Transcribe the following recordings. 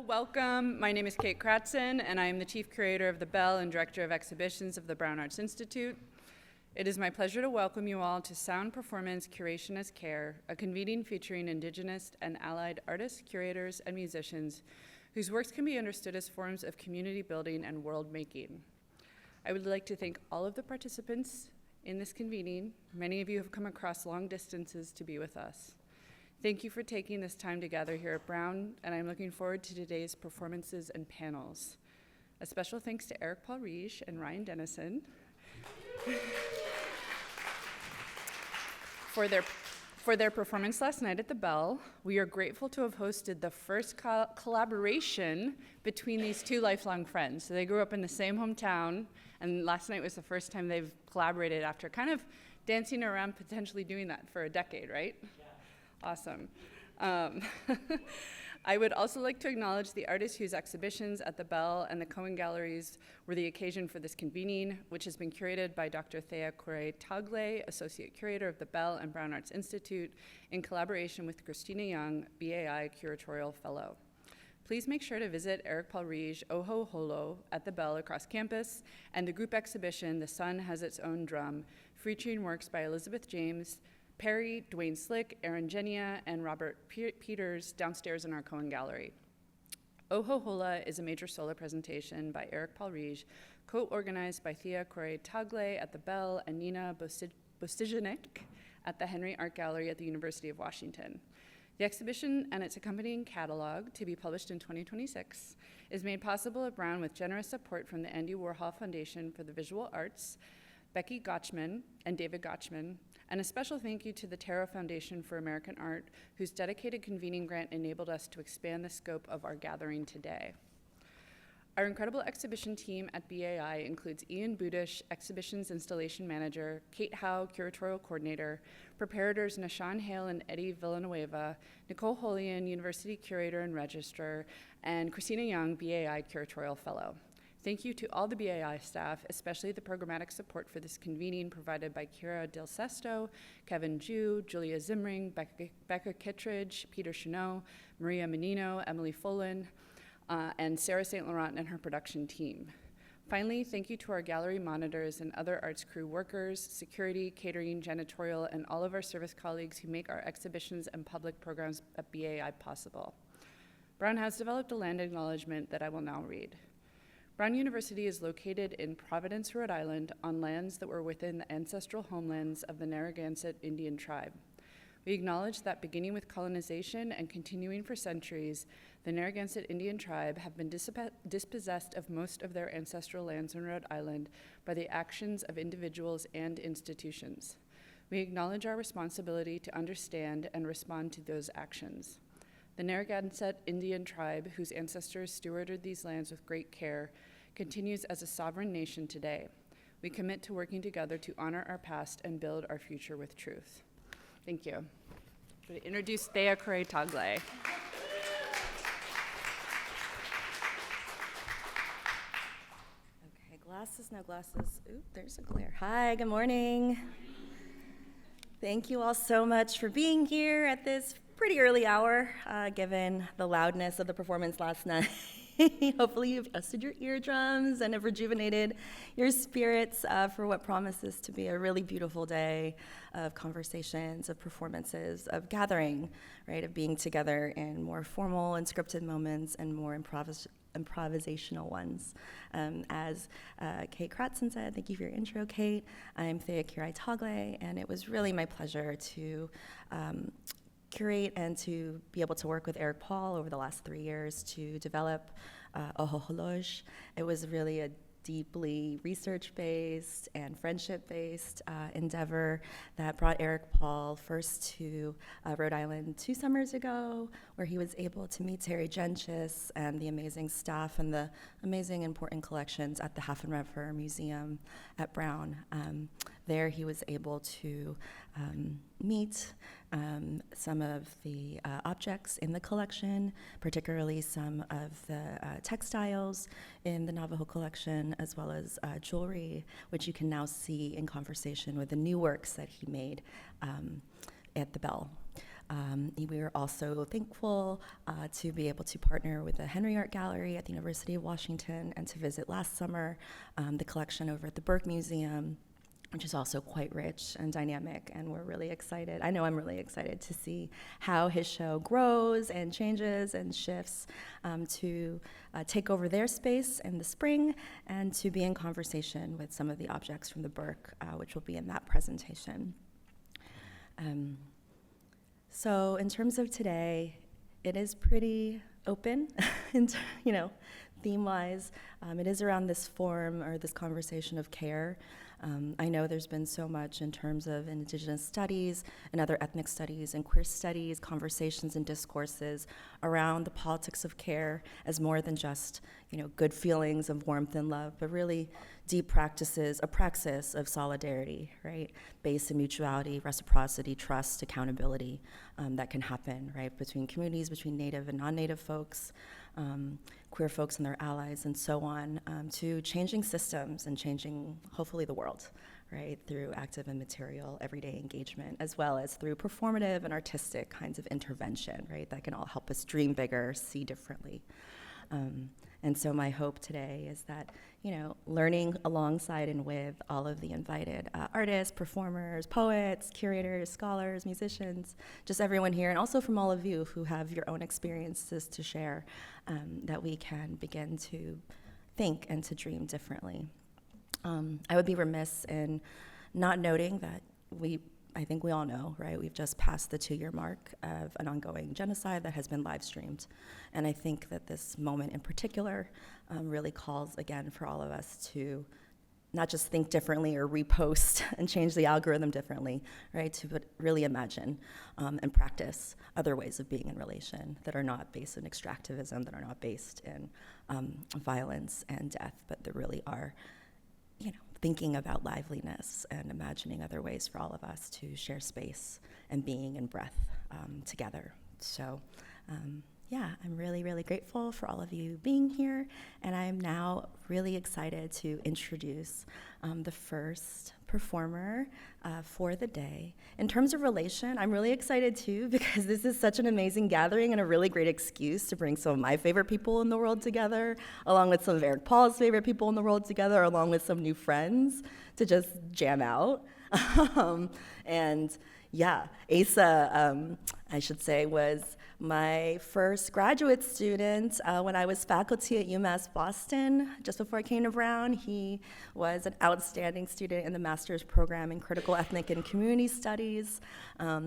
Welcome. My name is Kate Kratzen, and I am the Chief Curator of the Bell and Director of Exhibitions of the Brown Arts Institute. It is my pleasure to welcome you all to Sound Performance Curation as Care, a convening featuring Indigenous and allied artists, curators, and musicians whose works can be understood as forms of community building and world making. I would like to thank all of the participants in this convening. Many of you have come across long distances to be with us. Thank you for taking this time to gather here at Brown, and I'm looking forward to today's performances and panels. A special thanks to Eric Paul Riege and Ryan Dennison for their performance last night at the Bell. We are grateful to have hosted the first collaboration between these two lifelong friends. So they grew up in the same hometown, and last night was the first time they've collaborated after kind of dancing around potentially doing that for a decade, right? Awesome. I would also like to acknowledge the artists whose exhibitions at the Bell and the Cohen Galleries were the occasion for this convening, which has been curated by Dr. Thea Correa-Tagle, Associate Curator of the Bell and Brown Arts Institute, in collaboration with Christina Young, BAI Curatorial Fellow. Please make sure to visit Eric Paul Riege Oho Holo at the Bell across campus and the group exhibition, The Sun Has Its Own Drum, featuring works by Elizabeth James, Perry, Dwayne Slick, Aaron Genia, and Robert Peters downstairs in our Cohen Gallery. Oho Hola is a major solo presentation by Eric Paul Riege, co-organized by Thea Correa-Tagle at the Bell and Nina Bostijanek at the Henry Art Gallery at the University of Washington. The exhibition and its accompanying catalog, to be published in 2026, is made possible at Brown with generous support from the Andy Warhol Foundation for the Visual Arts, Becky Gotchman and David Gotchman, and a special thank you to the Tarot Foundation for American Art, whose dedicated convening grant enabled us to expand the scope of our gathering today. Our incredible exhibition team at BAI includes Ian Budish, Exhibitions Installation Manager, Kate Howe, Curatorial Coordinator, preparators Nashawn Hale and Eddie Villanueva, Nicole Holian, University Curator and Registrar, and Christina Young, BAI Curatorial Fellow. Thank you to all the BAI staff, especially the programmatic support for this convening provided by Kira Del Sesto, Kevin Ju, Julia Zimring, Becca Kittredge, Peter Chenot, Maria Menino, Emily Follin, and Sarah St. Laurent and her production team. Finally, thank you to our gallery monitors and other arts crew workers, security, catering, janitorial, and all of our service colleagues who make our exhibitions and public programs at BAI possible. Brown has developed a land acknowledgement that I will now read. Brown University is located in Providence, Rhode Island, on lands that were within the ancestral homelands of the Narragansett Indian tribe. We acknowledge that beginning with colonization and continuing for centuries, the Narragansett Indian tribe have been dispossessed of most of their ancestral lands in Rhode Island by the actions of individuals and institutions. We acknowledge our responsibility to understand and respond to those actions. The Narragansett Indian tribe, whose ancestors stewarded these lands with great care, continues as a sovereign nation today. We commit to working together to honor our past and build our future with truth. Thank you. I'm going to introduce Thea Correa-Tagle. Okay, glasses, no glasses. Ooh, there's a glare. Hi, good morning. Thank you all so much for being here at this pretty early hour, given the loudness of the performance last night. Hopefully you've adjusted your eardrums and have rejuvenated your spirits for what promises to be a really beautiful day of conversations, of performances, of gathering, right, of being together in more formal and scripted moments and more improvisational ones. As Kate Kratzen said, thank you for your intro, Kate. I'm Thea Correa-Tagle, and it was really my pleasure to curate and to be able to work with Eric Paul over the last 3 years to develop Oho Holoj. It was really a deeply research-based and friendship-based endeavor that brought Eric Paul first to Rhode Island 2 summers ago, where he was able to meet Terry Gentges and the amazing staff and the amazing important collections at the Haffenreffer Museum at Brown. There he was able to meet some of the objects in the collection, particularly some of the textiles in the Navajo collection, as well as jewelry, which you can now see in conversation with the new works that he made at the Bell. We are also thankful to be able to partner with the Henry Art Gallery at the University of Washington and to visit last summer the collection over at the Burke Museum, which is also quite rich and dynamic, and we're really excited. I know I'm really excited to see how his show grows and changes and shifts to take over their space in the spring and to be in conversation with some of the objects from the Burke, which will be in that presentation. So in terms of today, it is pretty open, theme-wise. It is around this form or this conversation of care. I know there's been so much in terms of Indigenous studies and other ethnic studies and queer studies, conversations and discourses around the politics of care as more than just, good feelings of warmth and love, but really deep practices, a praxis of solidarity, right? Based in mutuality, reciprocity, trust, accountability that can happen, right? Between communities, between Native and non-Native folks, queer folks and their allies, and so on, to changing systems and changing, hopefully, the world, right, through active and material everyday engagement, as well as through performative and artistic kinds of intervention, right, that can all help us dream bigger, see differently. And so my hope today is that, learning alongside and with all of the invited artists, performers, poets, curators, scholars, musicians, just everyone here, and also from all of you who have your own experiences to share, that we can begin to think and to dream differently. I would be remiss in not noting that I think we all know, right? We've just passed the 2-year mark of an ongoing genocide that has been live streamed. And I think that this moment in particular really calls again for all of us to not just think differently or repost and change the algorithm differently, right? To really imagine and practice other ways of being in relation that are not based in extractivism, that are not based in violence and death, but that really are, thinking about liveliness and imagining other ways for all of us to share space and being and breath together. So, I'm really, really grateful for all of you being here, and I'm now really excited to introduce the first performer for the day. In terms of relation, I'm really excited too, because this is such an amazing gathering and a really great excuse to bring some of my favorite people in the world together, along with some of Eric Paul's favorite people in the world together, along with some new friends to just jam out. Asa, I should say, was my first graduate student when I was faculty at UMass Boston. Just before I came to Brown, he was an outstanding student in the master's program in critical ethnic and community studies.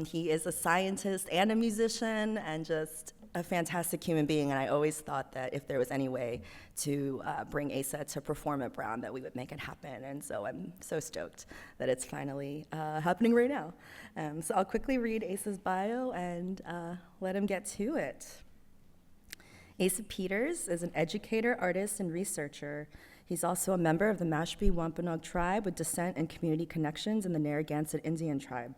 He is a scientist and a musician and just a fantastic human being, and I always thought that if there was any way to bring Asa to perform at Brown, that we would make it happen, and so I'm so stoked that it's finally happening right now. So I'll quickly read Asa's bio and let him get to it. Asa Peters is an educator, artist, and researcher. He's also a member of the Mashpee Wampanoag tribe with descent and community connections in the Narragansett Indian tribe.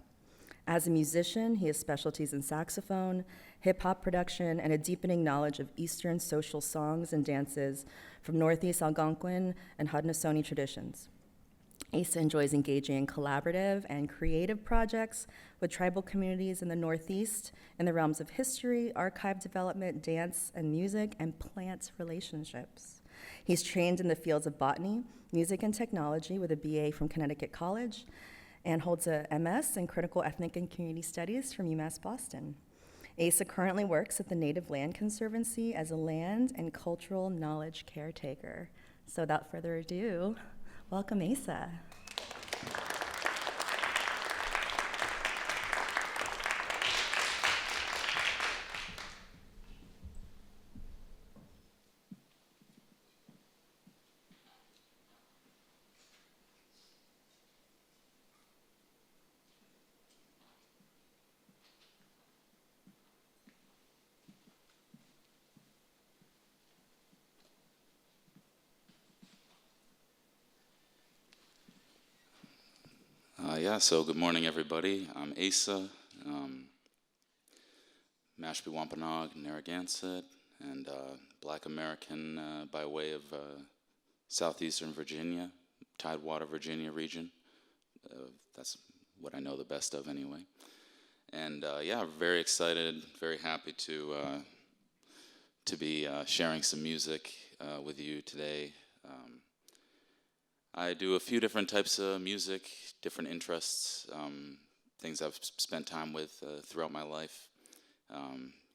As a musician, he has specialties in saxophone, hip-hop production, and a deepening knowledge of Eastern social songs and dances from Northeast Algonquin and Haudenosaunee traditions. Asa enjoys engaging in collaborative and creative projects with tribal communities in the Northeast in the realms of history, archive development, dance and music, and plant relationships. He's trained in the fields of botany, music, and technology with a BA from Connecticut College, and holds a MS in Critical Ethnic and Community Studies from UMass Boston. Asa currently works at the Native Land Conservancy as a land and cultural knowledge caretaker. So without further ado, welcome Asa. So good morning, everybody. I'm Asa, Mashpee Wampanoag, Narragansett, and Black American by way of southeastern Virginia, Tidewater, Virginia region. That's what I know the best of anyway. And yeah, very excited, very happy to be sharing some music with you today. I do a few different types of music, different interests, things I've spent time with throughout my life.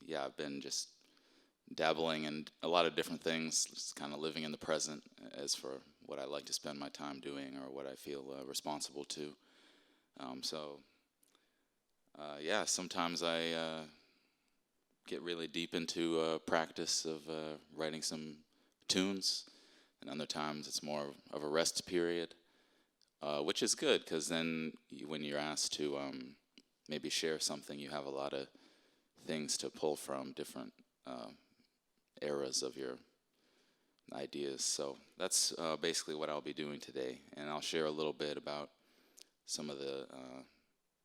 Yeah, I've been just dabbling in a lot of different things, just kind of living in the present as for what I like to spend my time doing or what I feel responsible to. Yeah, sometimes I get really deep into practice of writing some tunes, and other times it's more of a rest period, which is good because then when you're asked to maybe share something, you have a lot of things to pull from, different eras of your ideas. So that's basically what I'll be doing today, and I'll share a little bit about some of the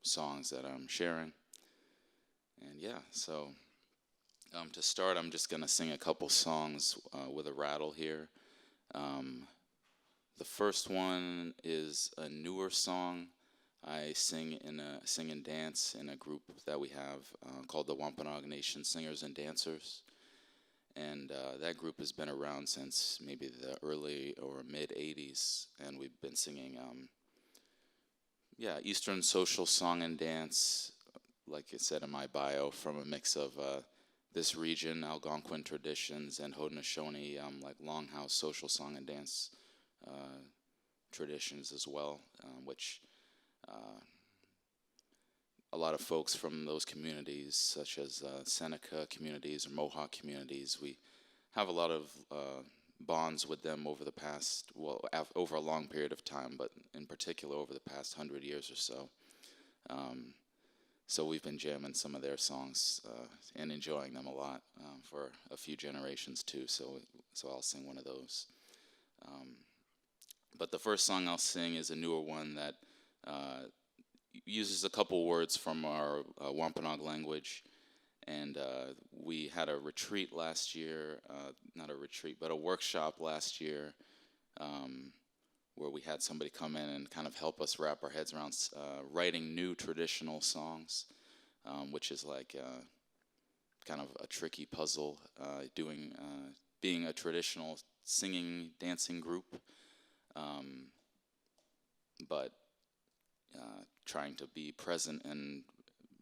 songs that I'm sharing. And yeah, so to start, I'm just gonna sing a couple songs with a rattle here. The first one is a newer song. I sing and dance in a group that we have called the Wampanoag Nation Singers and Dancers, and that group has been around since maybe the early or mid '80s, and we've been singing Eastern social song and dance, like it said in my bio, from a mix of this region, Algonquin traditions, and Haudenosaunee, like longhouse social song and dance traditions as well, which a lot of folks from those communities, such as Seneca communities or Mohawk communities, we have a lot of bonds with them over the past, over a long period of time, but in particular over the past 100 years or so. So we've been jamming some of their songs and enjoying them a lot for a few generations too. So I'll sing one of those. But the first song I'll sing is a newer one that uses a couple words from our Wampanoag language. And we had a retreat last year, not a retreat, but a workshop last year where we had somebody come in and kind of help us wrap our heads around writing new traditional songs, which is like kind of a tricky puzzle, being a traditional singing, dancing group, but trying to be present and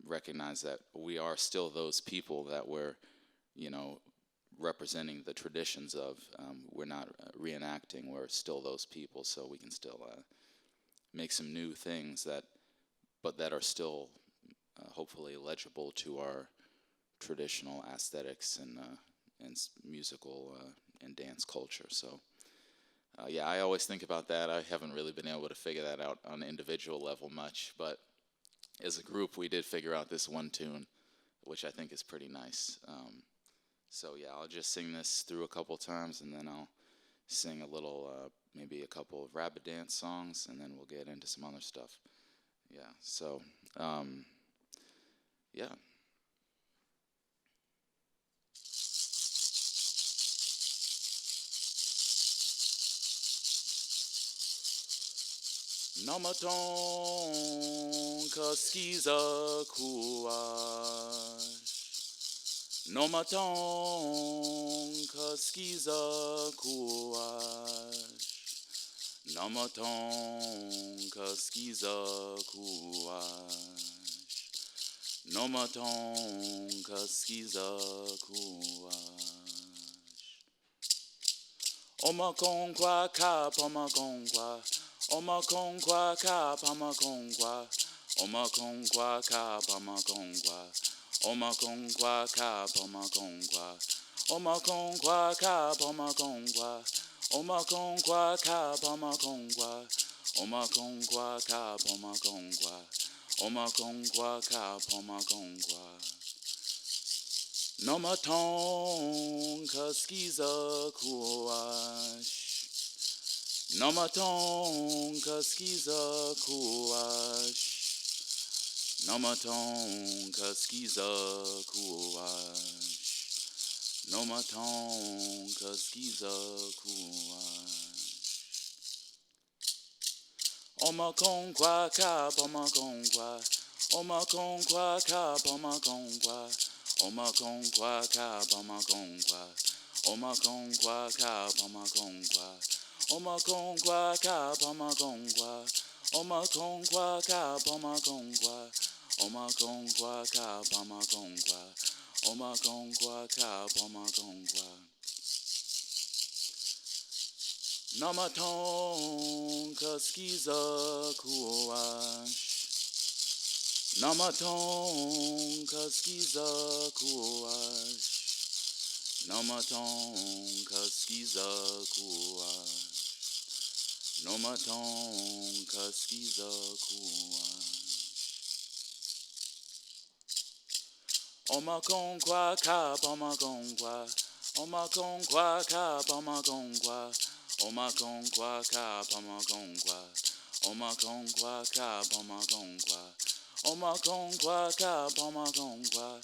recognize that we are still those people that we're, representing the traditions of. We're not reenacting, we're still those people, so we can still make some new things that are still hopefully legible to our traditional aesthetics and musical and dance culture. So yeah, I always think about that. I haven't really been able to figure that out on an individual level much, but as a group, we did figure out this one tune, which I think is pretty nice. So yeah, I'll just sing this through a couple times, and then I'll sing a little, maybe a couple of rabbit dance songs, and then we'll get into some other stuff. Yeah, so, yeah. Namaton kaskiza kuash. Nomaton kaskiza kuash. Namaton kaskiza kuash. Nomaton kaskiza kuash. Omakonkwa kap omakonkwa. Omakonkwa kap omakonkwa. Omakonkwa kap omakonkwa. Omakonkwa kap omakonkwa. Omakonkwa kap omakonkwa. Omakonkwa kap omakonkwa. Omakonkwa kap omakonkwa. Omakonkwa kap omakonkwa. Nomaton kaskiza kuash. Nomaton kaskiza kuash. Nomaton kaskiza kuash. Nomaton kaskiza kuash. Omakonkwa kap omakonkwa. Oma konkwa ka poma konkwa. Oma konkwa ka poma konkwa. Oma konkwa ka poma konkwa. Oma konkwa ka poma konkwa. Oma konkwa ka poma konkwa. Oma konkwa ka poma konkwa. Oma konkwa ka poma konkwa. Namaton kaskiza kuash. Namaton kaskiza kuash. Namaton kaskiza kuash. Namaton kaskiza kuash. Oma konkwa ka poma konkwa. Oma konkwa ka poma konkwa. Oma konkwa ka poma konkwa. Oma konkwa ka poma konkwa. Oma konkwa ka poma konkwa.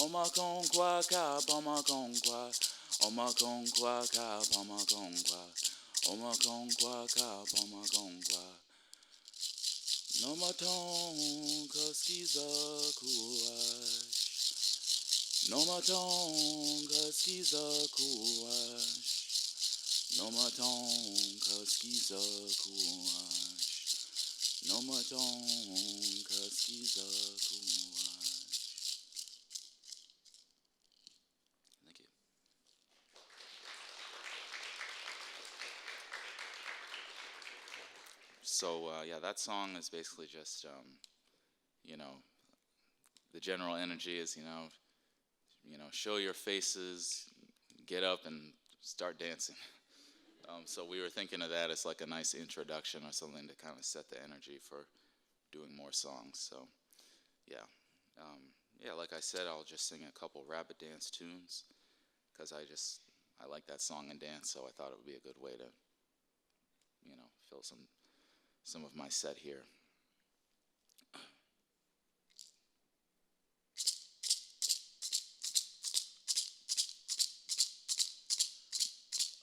Oma konkwa ka poma konkwa. Oma konkwa ka poma konkwa. Oma konkwa ka poma konkwa. Nomaton kaskiza kuash. Nomaton kaskiza kuash. Nomaton kaskiza kuash. Nomaton kaskiza kuash. Thank you. So yeah, that song is basically just the general energy is show your faces, get up and start dancing. So we were thinking of that as like a nice introduction or something to kind of set the energy for doing more songs. So yeah, like I said, I'll just sing a couple rabbit dance tunes because I like that song and dance. So I thought it would be a good way to fill some of my set here.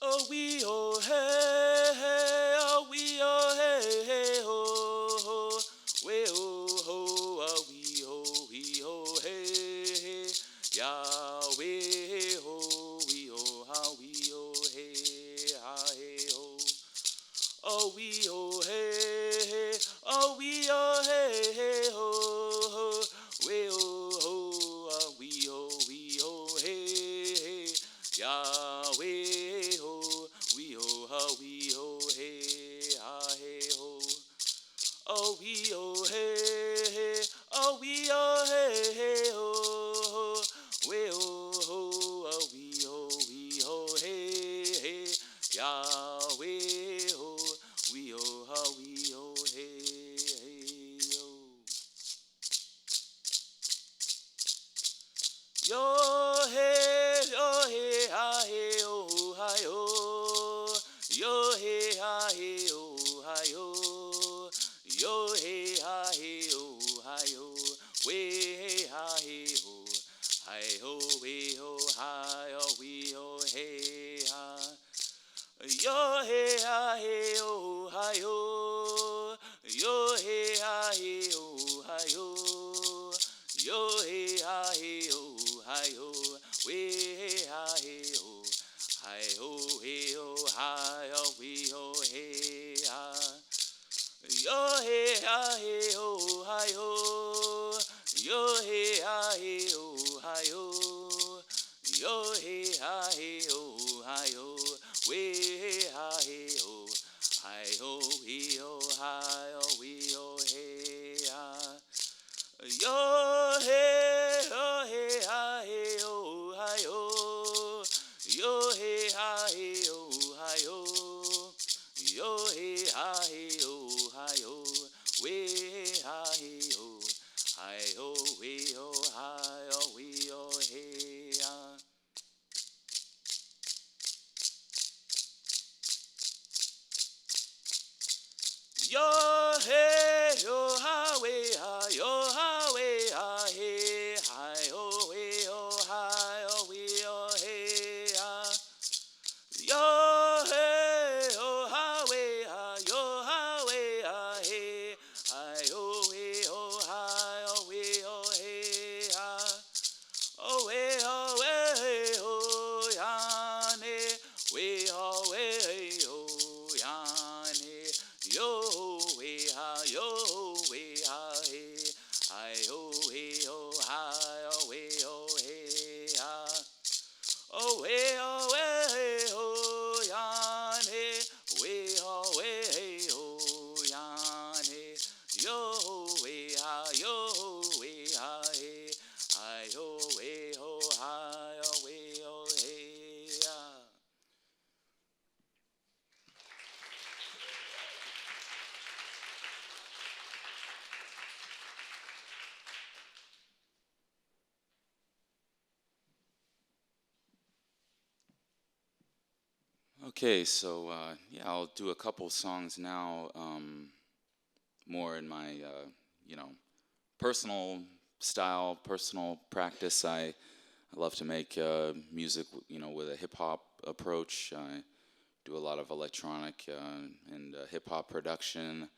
Oh we oh hey hey, oh we oh hey hey ho ho, we oh ho, oh we oh hey hey, Yahweh ho, we oh ha we oh hey ha hey ho, oh we oh hey hey, oh we oh hey hey ho ho, we oh ho, oh we oh hey hey, Yahweh. Oh we oh hey hey, oh we oh hey hey ho, we oh ho, oh we oh hey hey, Yahweh ho, we oh hey hey ho. Yo hey ha hey oh hi oh, yo hey ha hey oh hi oh. Yo hey ha hey oh hi oh, way hey ha hey oh, hi ho way ho hi oh we oh hey ha. Yo hey ha hey oh hi oh, yo hey ha hey oh hi oh, yo hey ha hey oh hi oh, way hey ha hey oh, hi ho hey oh hi oh we oh hey ha. Yo hey ha hey oh hi ho, yo hey ha hey oh hi ho, yo hey ha hey oh hi ho, we hey ha hey oh hi ho we oh hi oh we oh hey ha. Yo hey ha hey oh hi ho, yo hey ha hey oh hi ho, yo hey ha hey oh hi ho, we ha hey oh hi ho we oh hi oh we oh hey ah. Yo hey yo ha we ha yo ha we ha hey hi oh we oh hi oh we oh hey ah. Yo hey oh ha we ha yo ha we ha hey hi oh we oh hi oh we Okay, so yeah, I'll do a couple songs now, more in my, personal style, personal practice. I love to make music, with a hip hop approach. I do a lot of electronic and hip hop production.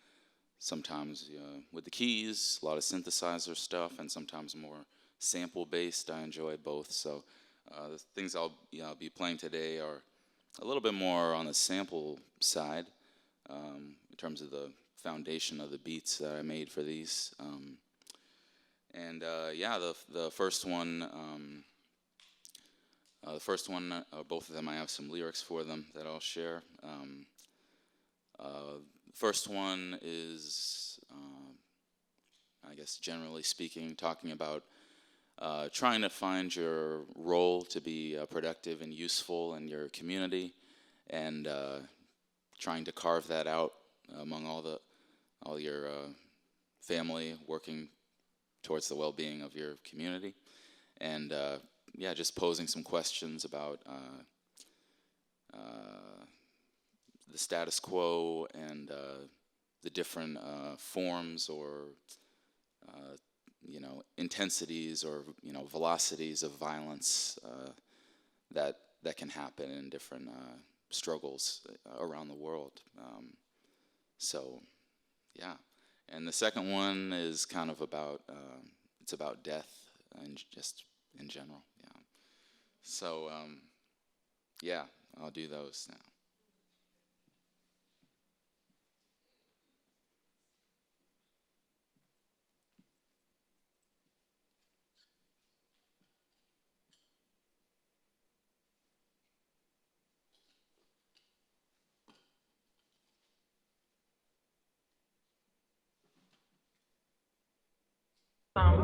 Sometimes with the keys, a lot of synthesizer stuff, and sometimes more sample based. I enjoy both. So the things I'll be playing today are a little bit more on the sample side in terms of the foundation of the beats that I made for these. The first one, both of them, I have some lyrics for them that I'll share. First one is, I guess generally speaking, talking about trying to find your role to be productive and useful in your community, and trying to carve that out among all your family, working towards the well-being of your community, and just posing some questions about the status quo and the different forms or intensities or velocities of violence that can happen in different struggles around the world. And the second one is kind of about it's about death and just in general. So I'll do those now.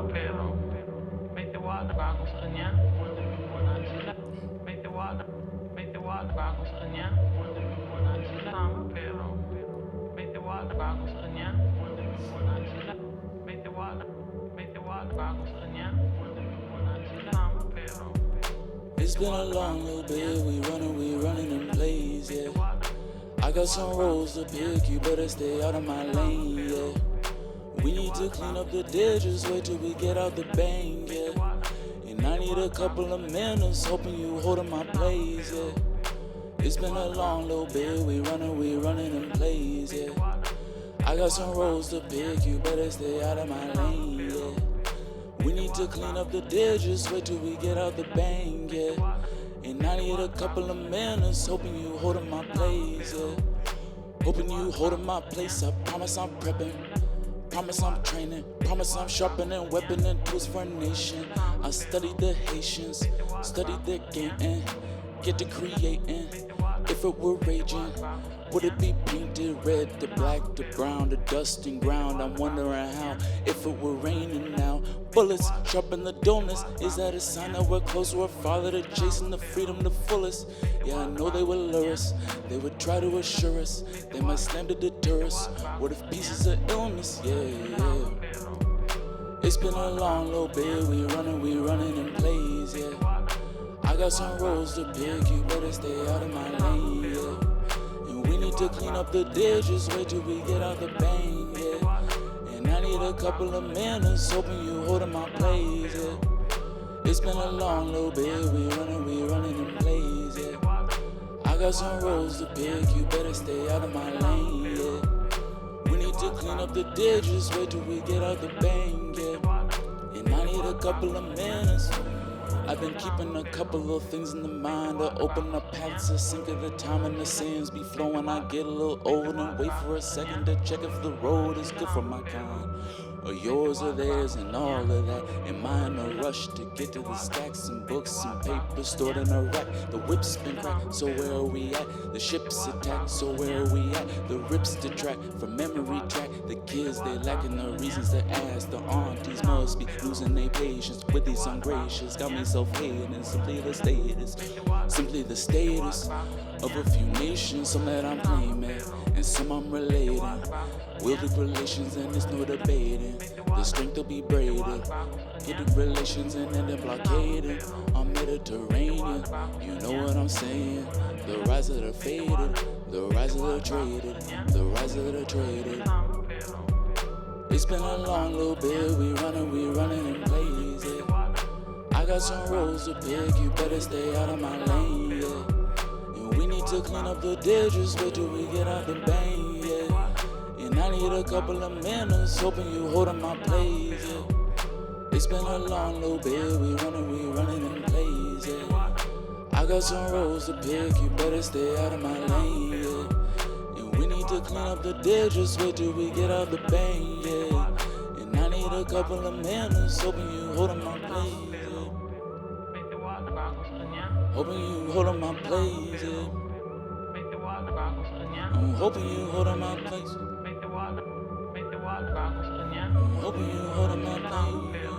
Pero may tiwala ba ako sa kanya? May tiwala ba ako sa kanya? Pero may tiwala ba ako sa kanya? May tiwala ba ako sa kanya? Pero it's been a long little bit, we running in place, yeah. I got some roles to pick, you better stay out of my lane, yeah. We need to clean up the ditches, wait till we get out the bang, yeah. And I need a couple of minutes, hoping you holding my place, yeah. It's been a long little bit, we running in place, yeah. I got some roles to pick, you better stay out of my lane, yeah. We need to clean up the ditches, wait till we get out the bang, yeah. And I need a couple of minutes, hoping you holding my place, yeah. Hoping you holding my place, I promise I'm prepping. Promise I'm training, promise I'm sharpening weapon and tools for a nation. I studied the Haitians, studied their game and get to creating. If it were raging, would it be painted red, the black, the brown, the dust and ground? I'm wondering how, if it were raining now. Bullets sharpen the dullness, is that a sign that we're close to our father to chasing the freedom the fullest? Yeah, I know they would lure us, they would try to assure us, they might slam to deter us. What if pieces of illness? Yeah. It's been a long little bit, we running in place, yeah. I got some roles to pick, you better stay out of my lane, yeah. And we need to clean up the ditches, wait till we get out the bang, yeah. And I need a couple of minutes, hoping you holding my place, yeah. It's been a long little bit, we running in place, yeah. I got some roles to pick, you better stay out of my lane, yeah. We need to clean up the ditches, wait till we get out the bang, yeah. And I need a couple of minutes. I've been keeping a couple of things in the mind to open up paths to sink at the time and the sands be flowing. I get a little old and wait for a second to check if the road is good for my kind. Or yours or theirs and all of that. Am I in a rush to get to the stacks and books and papers stored in a rack? The whip's been cracked, so where are we at? The ship's attacked, so where are we at? The rips detract from memory track. The kids, they lacking the reasons to ask. The aunties must be losing their patience with these ungracious. Got me self-hating, simply the status of a few nations. Some that I'm claiming and some I'm relating. Wielded relations and there's no debating. The strength to be braided. Hidden relations and then blockaded. I'm Mediterranean, you know what I'm saying. The rise of the faded, the rise of the traded, the rise of the traded. It's been a long little bit, we running in place, yeah. I got some roles to pick, you better stay out of my lane, yeah. And we need to clean up the ditches, wait till we get out the bang, yeah. And I need a couple of minutes, hoping you holding my place, yeah. It's been a long little bit, we running in place, yeah. I got some roles to pick, you better stay out of my lane, yeah. And we need to clean up the ditches, wait till we get out the bang, yeah. And I need a couple of minutes, hoping you holding my place, yeah. Hoping you holding my place, yeah. I'm hoping you holding my place. I'm hoping you holding my place, yeah.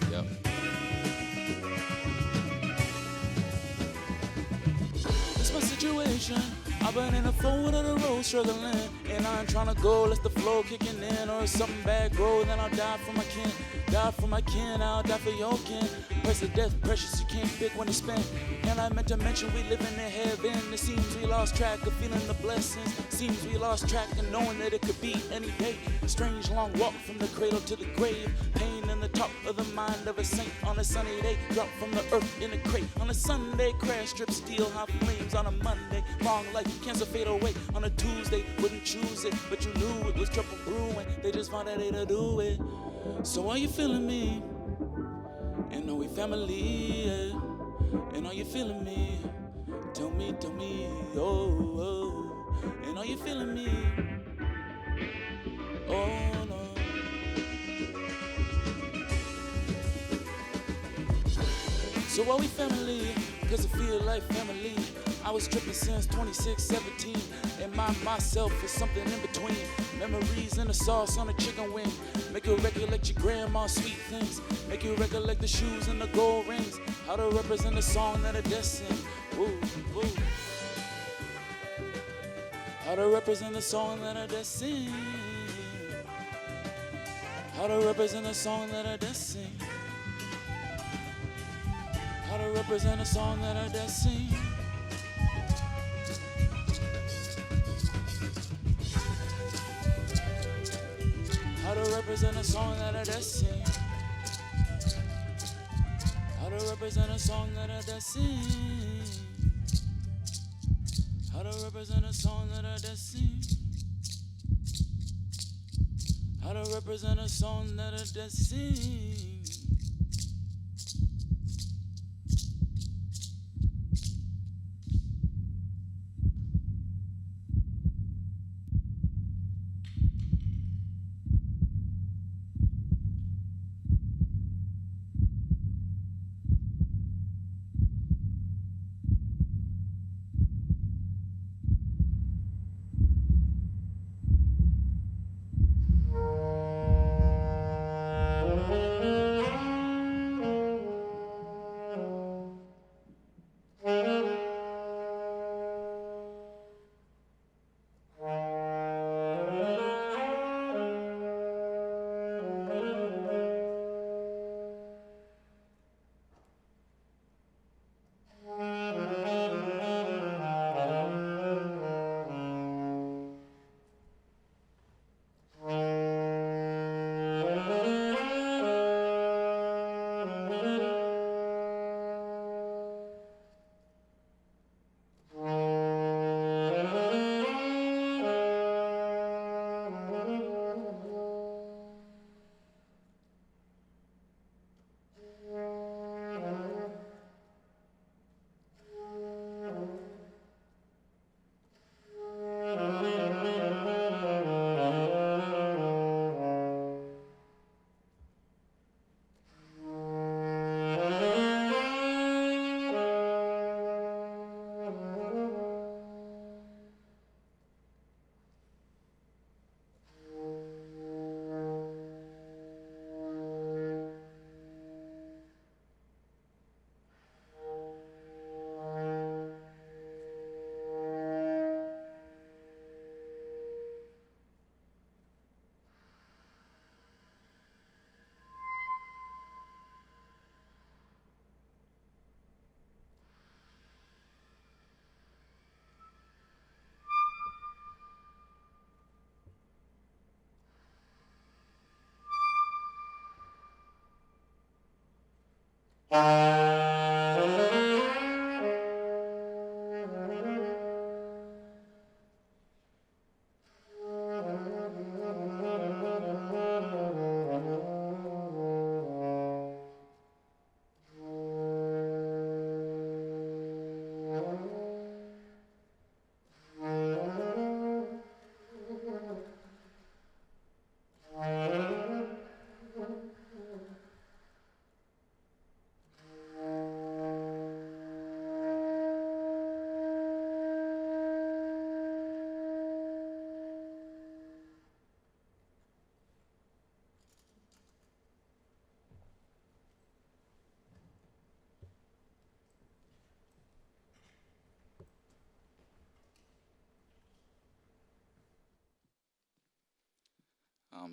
Yep. It's my situation. I've been in the forward of the road struggling, and I ain't tryna go, let the flow kicking in, or if something bad grow, then I'll die for my kin. Die for my kin, I'll die for your kin. Price of death, precious, you can't pick when it's spent. And I meant to mention we live in heaven. It seems we lost track of feeling the blessings. Seems we lost track of knowing that it could be any day. Strange long walk from the cradle to the grave. Pain in the top of the mind of a saint on a sunny day. Drop from the earth in a crate. On a Sunday, crash, strip, steel, hot flames on a Monday. Long life, cancer fade away on a Tuesday. Wouldn't choose it, but you knew it was trouble brewing. They just found a day to do it. So are you feeling me? And are we family? Yeah. And are you feeling me? Tell me, oh, oh. And are you feeling me? Oh no. So are we family? Cause I feel like family. I was tripping since 26-17, and myself is something in between. Memories in the sauce on a chicken wing. Make you recollect your grandma's sweet things. Make you recollect the shoes and the gold rings. How to represent the song that I just sing. Ooh, ooh. How to represent the song that I just sing. How to represent the song that I just sing. How to represent a song that I just sing. How to represent a song that I just sing. How to represent a song that I just sing. How to represent a song that I just sing. How to represent a song that I just sing.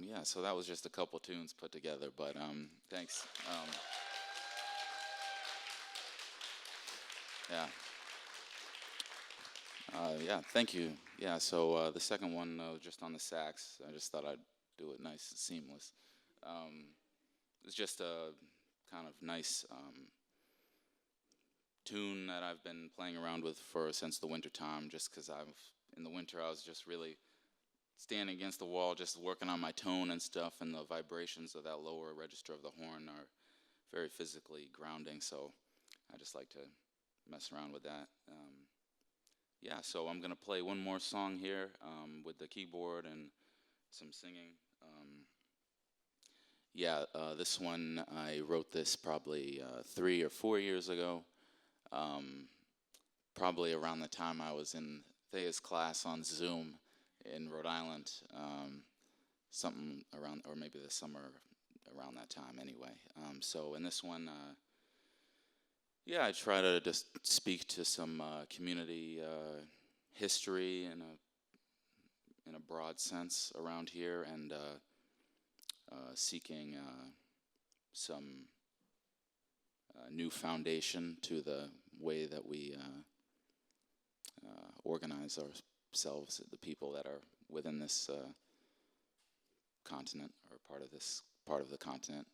Yeah, so that was just a couple tunes put together, but thanks. Yeah. Yeah, thank you. Yeah, so the second one just on the sax. I just thought I'd do it nice and seamless. It's just a kind of nice tune that I've been playing around with since the winter time, just because in the winter I was just really standing against the wall, just working on my tone and stuff, and the vibrations of that lower register of the horn are very physically grounding, so I just like to mess around with that. Yeah, so I'm going to play one more song here with the keyboard and some singing. This one, I wrote this probably 3 or 4 years ago, probably around the time I was in Thea's class on Zoom in Rhode Island, something around, or maybe the summer around that time anyway. So in this one, I try to just speak to some community history in a broad sense around here, and seeking some new foundation to the way that we organize ourselves, the people that are within this continent, or part of the continent,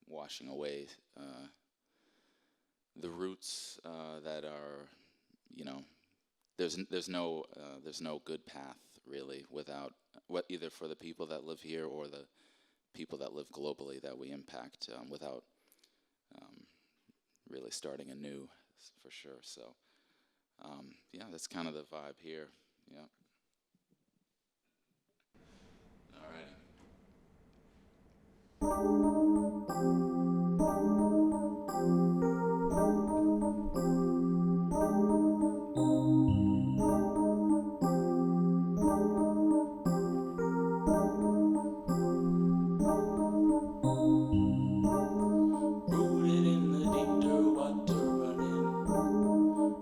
washing away the roots that are, there's no good path really without either for the people that live here or the people that live globally that we impact, without really starting anew, for sure. So that's kind of the vibe here. Yeah. All right. Rooted in the deep dirt, water running.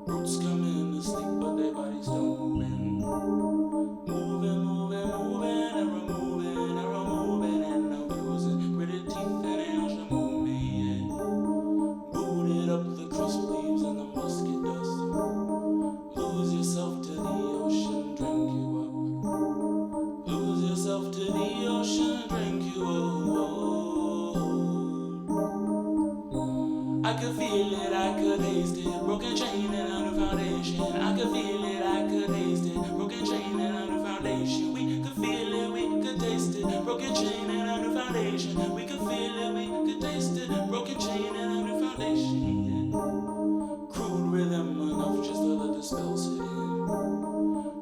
Roots coming to sleep, but their bodies don't moving. Moving, moving, moving, and removing, and abusing. Pretty teeth and nails, you move me, yeah. Booted up the crisp leaves and the musky dust. Lose yourself to the ocean, drink you up. Lose yourself to the ocean, drink you up. I could feel it, I could taste it. Broken chain and a new foundation. I could feel it, I could taste it. Broken chain and a new foundation. We could feel it, we could taste it. Broken chain and a new foundation. We could feel it, we could taste it. Broken chain and a new foundation. Yeah. Crude rhythm enough just to let the spell sit in.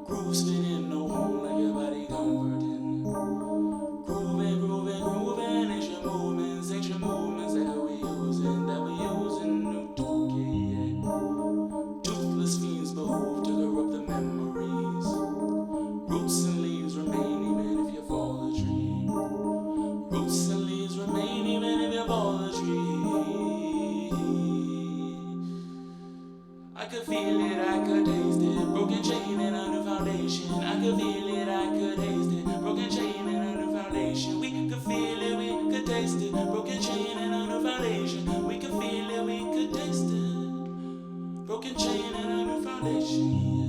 Groove spinning, no home like your body comforting. Grooving, grooving, grooving. Ancient movements that we using, new toolkit, yeah. Toothless fiends behoove to corrupt the memories. Roots and leaves remain even if you fall a tree. Roots and leaves remain even if you fall a tree. I could feel it, I could taste it. Broken chain and a new foundation. I could feel it, I could taste it. Broken chain and a new foundation. We could feel it, we could taste it. Broken chain and a new foundation. We could feel it, we could taste it. Broken chain and a new foundation.